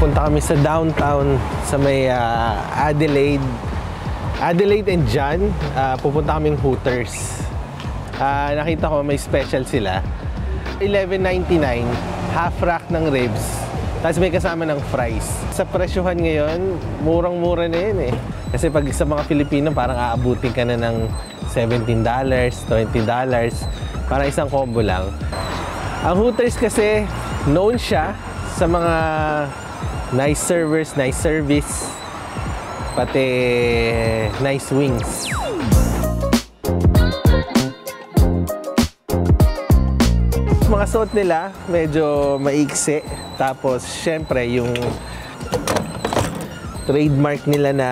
Pupunta kami sa downtown sa may Adelaide and John. Pupunta kaming Hooters. Nakita ko may special sila. $11.99, half rack ng ribs. Tapos may kasama ng fries. Sa presyohan ngayon, murang-mura na yun eh. Kasi pag sa mga Pilipino, parang aabutin ka na ng $17, $20. Parang isang combo lang. Ang Hooters kasi, known siya sa mga nice servers, nice service, pati nice wings. Mga suot nila, medyo maiksi. Tapos, syempre, yung trademark nila na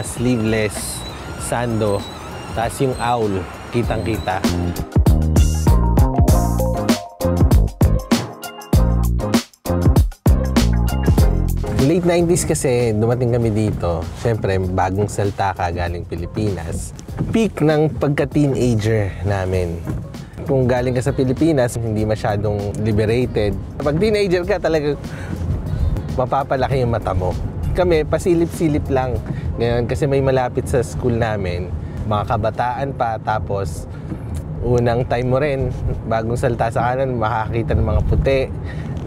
sleeveless, sando, tapos yung owl, kitang-kita. Late 90s kasi dumating kami dito. Siyempre, bagong salta ka galing Pilipinas. Peak ng pagka-teenager namin. Kung galing ka sa Pilipinas, hindi masyadong liberated. Pag teenager ka, talagang mapapalaki yung mata mo. Kami, pasilip-silip lang. Ngayon, kasi may malapit sa school namin, mga kabataan pa, tapos unang time mo rin, bagong salta sa kanan, makakita ng mga puti,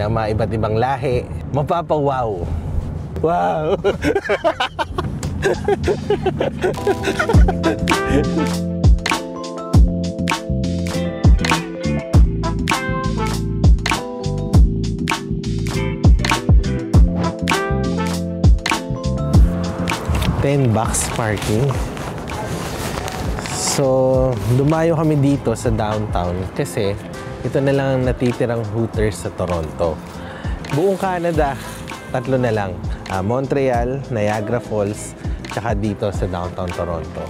ng mga iba't ibang lahi. Mapapawaw. Wow! $10 parking. So, dumayo kami dito sa downtown kasi ito na lang ang natitirang Hooters sa Toronto. Buong Canada, 3 na lang. Montreal, Niagara Falls, tsaka dito sa downtown Toronto.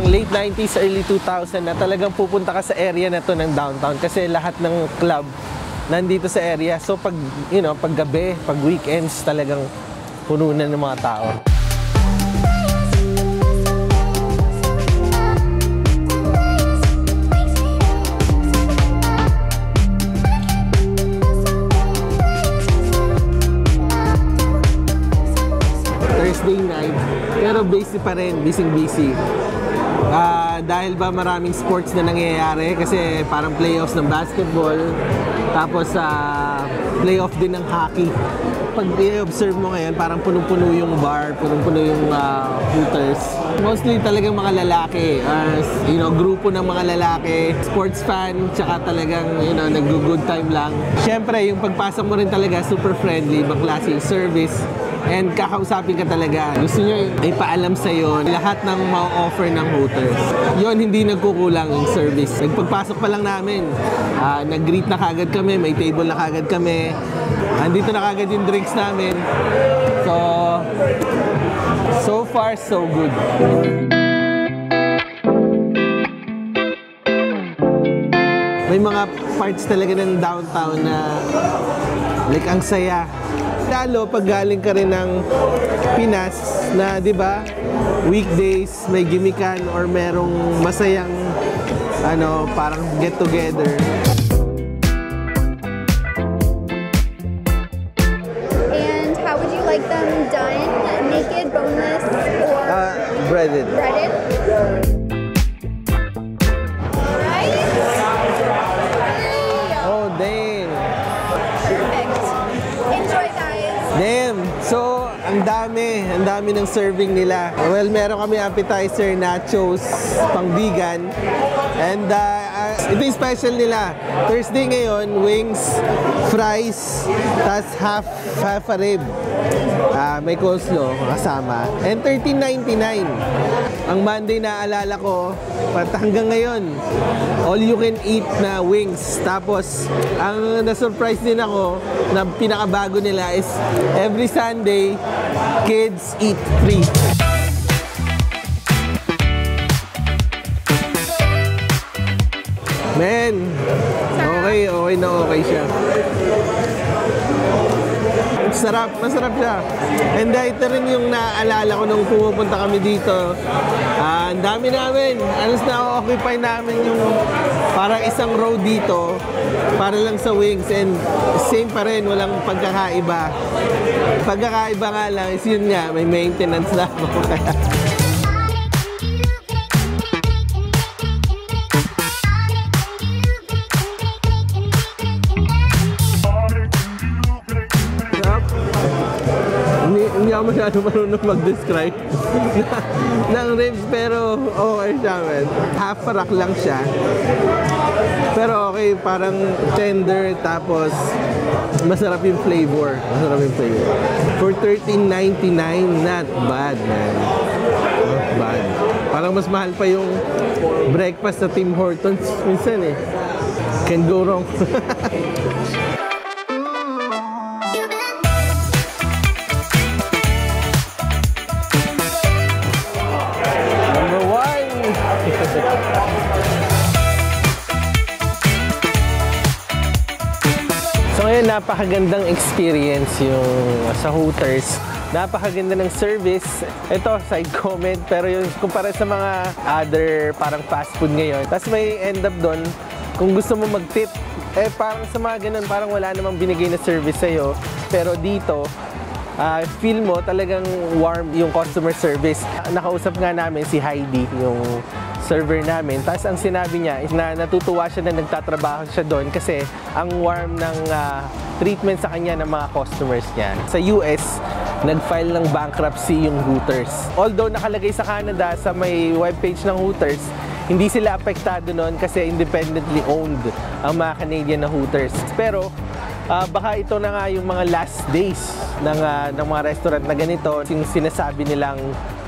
Late 90s, early 2000 na talagang pupunta ka sa area na to ng downtown kasi lahat ng club nandito sa area. So pag, pag gabi, pag weekends, talagang puno na ng mga tao. Thursday night, pero busy pa rin, busy. Dahil ba maraming sports na nangyayari kasi parang playoffs ng basketball, tapos playoff din ng hockey. Pag i-observe mo ngayon, parang punong-puno yung bar, punong-puno yung Hooters. Mostly talagang mga lalaki, grupo ng mga lalaki, sports fan, tsaka talagang, nag-good time lang. Siyempre, yung pagpasok mo rin talaga, super friendly, baklaseng service. And kakausapin ka talaga. Gusto nyo ipaalam sa'yo lahat ng ma-offer ng Hooters. Yun, hindi nagkukulang yung service. Pagpasok pa lang namin, nag-greet na kagad kami, may table na kagad kami. Andito na kagad yung drinks namin. So far, so good. May mga parts talaga ng downtown na like ang saya. Lalo pag galing ka rin ng Pinas na, di ba, weekdays may gimikan or merong masayang parang get together. And how would you like them done? Naked, boneless, or breaded? Breaded? So, ang dami ng serving nila. Well, meron kami appetizer, nachos, pang vegan. And ito yung special nila. Thursday ngayon, wings, fries, tas half a rib. May coleslaw kasama. And $13.99. Ang Monday naalala ko, hanggang ngayon, all you can eat na wings. Tapos, ang na-surprise din ako na pinakabago nila is every Sunday, kids eat free. Man, okay na okay siya. Masarap siya. And ito rin yung naaalala ko nung pumupunta kami dito. Ang dami namin. Alas na-occupy namin yung parang isang row dito para lang sa wings, and same pa rin, walang pagkakaiba. Pagkakaiba nga lang is yun nga, may maintenance na ako. Hindi ako masyado marunong mag-describe ng ribs, pero okay siya, man. Half rack lang siya. Pero okay, parang tender, tapos masarap yung flavor. For $13.99, not bad, man. Not bad. Parang mas mahal pa yung breakfast sa Tim Hortons minsan eh. Can't go wrong. So ngayon, napakagandang experience yung sa Hooters. Napakaganda ng service. Ito, side comment, pero yung kumpara sa mga other parang fast food ngayon. Tapos may end up doon, kung gusto mo mag-tip, parang sa mga ganun, parang wala namang binigay na service sa'yo. Pero dito, feel mo talagang warm yung customer service. Nakausap nga namin si Heidi, yung server namin. Tapos ang sinabi niya is na natutuwa siya na nagtatrabaho siya doon kasi ang warm ng treatment sa kanya ng mga customers niya. Sa US, nag-file ng bankruptcy yung Hooters. Although nakalagay sa Canada sa may webpage ng Hooters, hindi sila apektado noon kasi independently owned ang mga Canadian na Hooters. Pero baka ito na nga yung mga last days ng mga restaurant na ganito, yung sinasabi nilang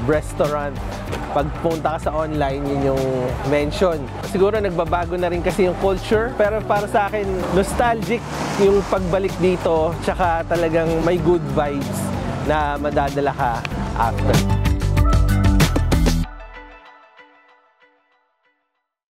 restaurant. Pag punta ka sa online, yun yung mention. Siguro nagbabago na rin kasi yung culture, pero para sa akin, nostalgic yung pagbalik dito, tsaka talagang may good vibes na madadala ka after.